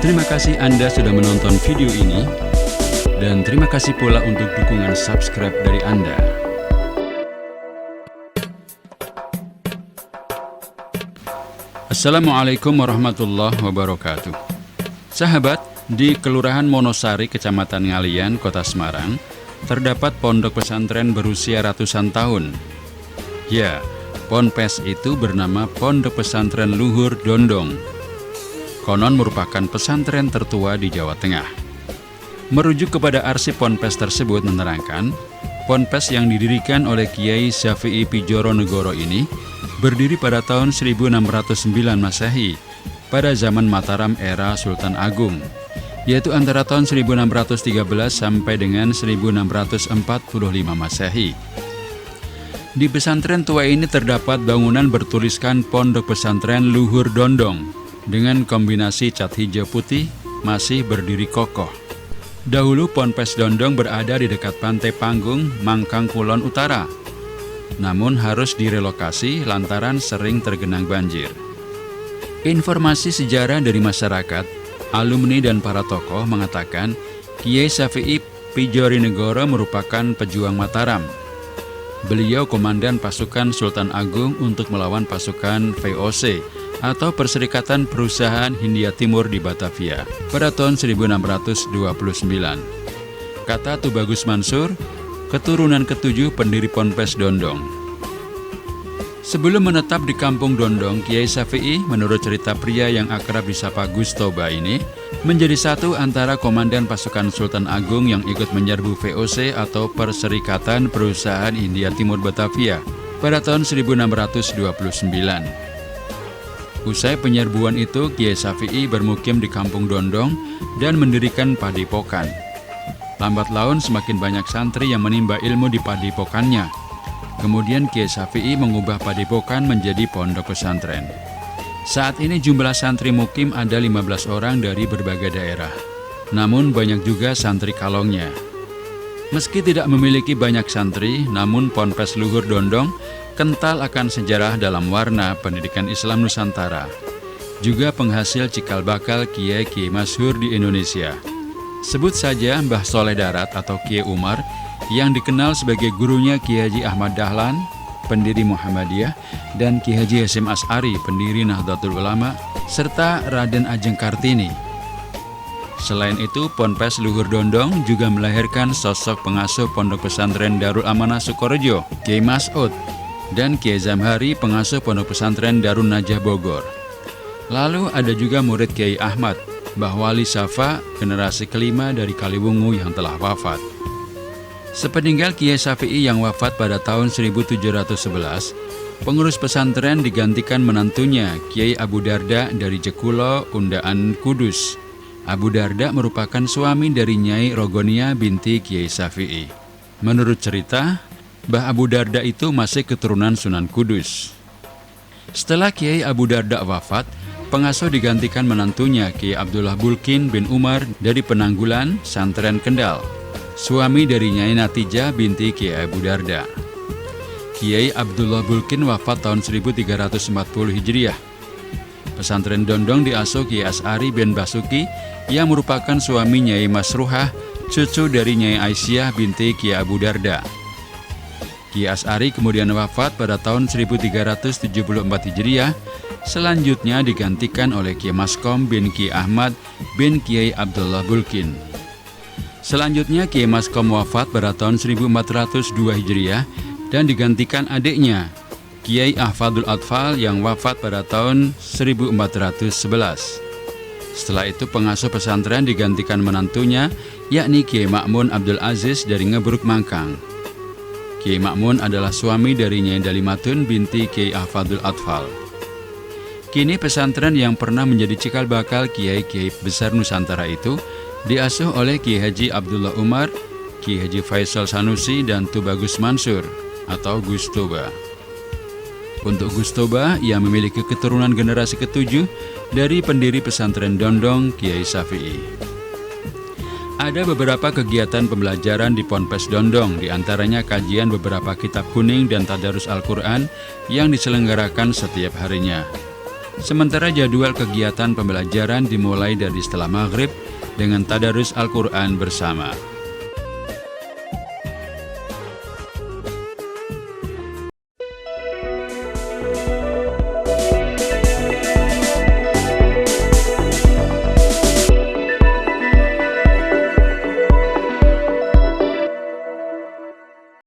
Terima kasih Anda sudah menonton video ini, dan terima kasih pula untuk dukungan subscribe dari Anda. Assalamualaikum warahmatullahi wabarakatuh. Sahabat, di Kelurahan Monosari, Kecamatan Ngalian, Kota Semarang, terdapat pondok pesantren berusia ratusan tahun. Ya, ponpes itu bernama Pondok Pesantren Luhur Dondong. Konon merupakan pesantren tertua di Jawa Tengah. Merujuk kepada arsip ponpes tersebut menerangkan, ponpes yang didirikan oleh Kiai Syafi'i Pidjoronegoro ini berdiri pada tahun 1609 Masehi pada zaman Mataram era Sultan Agung, yaitu antara tahun 1613 sampai dengan 1645 Masehi. Di pesantren tua ini terdapat bangunan bertuliskan Pondok Pesantren Luhur Dondong dengan kombinasi cat hijau putih masih berdiri kokoh. Dahulu Ponpes Dondong berada di dekat Pantai Panggung, Mangkang Kulon Utara, namun harus direlokasi lantaran sering tergenang banjir. Informasi sejarah dari masyarakat, alumni dan para tokoh mengatakan Kiai Syafi'i Pidjoronegoro merupakan pejuang Mataram. Beliau komandan pasukan Sultan Agung untuk melawan pasukan VOC atau Perserikatan Perusahaan Hindia Timur di Batavia pada tahun 1629. Kata Tubagus Mansur, keturunan ketujuh pendiri Ponpes Dondong. Sebelum menetap di kampung Dondong, Kiai Syafi'i menurut cerita pria yang akrab disapa Gustoba ini menjadi satu antara komandan pasukan Sultan Agung yang ikut menyerbu VOC atau Perserikatan Perusahaan Hindia Timur Batavia pada tahun 1629. Usai penyerbuan itu, Kiai Syafi'i bermukim di kampung Dondong dan mendirikan padepokan. Lambat laun semakin banyak santri yang menimba ilmu di padepokannya. Kemudian Kiai Syafi'i mengubah padepokan menjadi pondok pesantren. Saat ini jumlah santri mukim ada 15 orang dari berbagai daerah. Namun banyak juga santri kalongnya. Meski tidak memiliki banyak santri, namun Ponpes Luhur Dondong kental akan sejarah dalam warna pendidikan Islam Nusantara. Juga penghasil cikal bakal kiai-kiai masyhur di Indonesia. Sebut saja Mbah Soleh Darat atau Kiai Umar, yang dikenal sebagai gurunya Kiai Haji Ahmad Dahlan, pendiri Muhammadiyah, dan Kiai Haji Hasyim Asy'ari, pendiri Nahdlatul Ulama, serta Raden Ajeng Kartini. Selain itu, Ponpes Luhur Dondong juga melahirkan sosok pengasuh Pondok Pesantren Darul Amanah Sukorejo, Kiai Mas'ud, dan Kiai Zamhari, pengasuh Pondok Pesantren Darun Najah Bogor. Lalu ada juga murid Kiai Ahmad, Mbah Wali Safa, generasi kelima dari Kaliwungu yang telah wafat. Sepeninggal Kiai Syafi'i yang wafat pada tahun 1711, pengurus pesantren digantikan menantunya Kiai Abu Darda dari Jekulo, Undaan, Kudus. Abu Darda merupakan suami dari Nyai Rogonia binti Kiai Syafi'i. Menurut cerita, Mbah Abu Darda itu masih keturunan Sunan Kudus. Setelah Kiai Abu Darda wafat, pengasuh digantikan menantunya Kiai Abdullah Bulkin bin Umar dari Penanggulan, Santren Kendal, suami dari Nyai Natijah binti Kiai Abu Darda. Kiai Abdullah Bulkin wafat tahun 1340 Hijriah. Pesantren Dondong diasuh Kiai Asy'ari bin Basuki yang merupakan suami Nyai Masruhah, cucu dari Nyai Aisyah binti Kiai Abu Darda. Kiai Asy'ari kemudian wafat pada tahun 1374 Hijriah. Selanjutnya digantikan oleh Kiai Maskom bin Kiai Ahmad bin Kiai Abdullah Bulkin. Selanjutnya Kiai Maskom wafat pada tahun 1402 Hijriah dan digantikan adiknya Kiai Ahfadul Atfal yang wafat pada tahun 1411. Setelah itu pengasuh pesantren digantikan menantunya, yakni Kiai Ma'mun Abdul Aziz dari Ngebruk Mangkang. Kiai Ma'mun adalah suami dari Nyai Dalimatun binti Kiai Ahfadul Atfal. Kini pesantren yang pernah menjadi cikal bakal kiai-kiai besar Nusantara itu diasuh oleh Kiai Haji Abdullah Umar, Kiai Haji Faisal Sanusi, dan Tubagus Mansur atau Gustoba. Untuk Gustoba, ia memiliki keturunan generasi ketujuh dari pendiri pesantren Dondong, Kiai Syafi'i. Ada beberapa kegiatan pembelajaran di Ponpes Dondong, diantaranya kajian beberapa kitab kuning dan tadarus Al-Quran yang diselenggarakan setiap harinya. Sementara jadwal kegiatan pembelajaran dimulai dari setelah maghrib dengan tadarus Al-Quran bersama.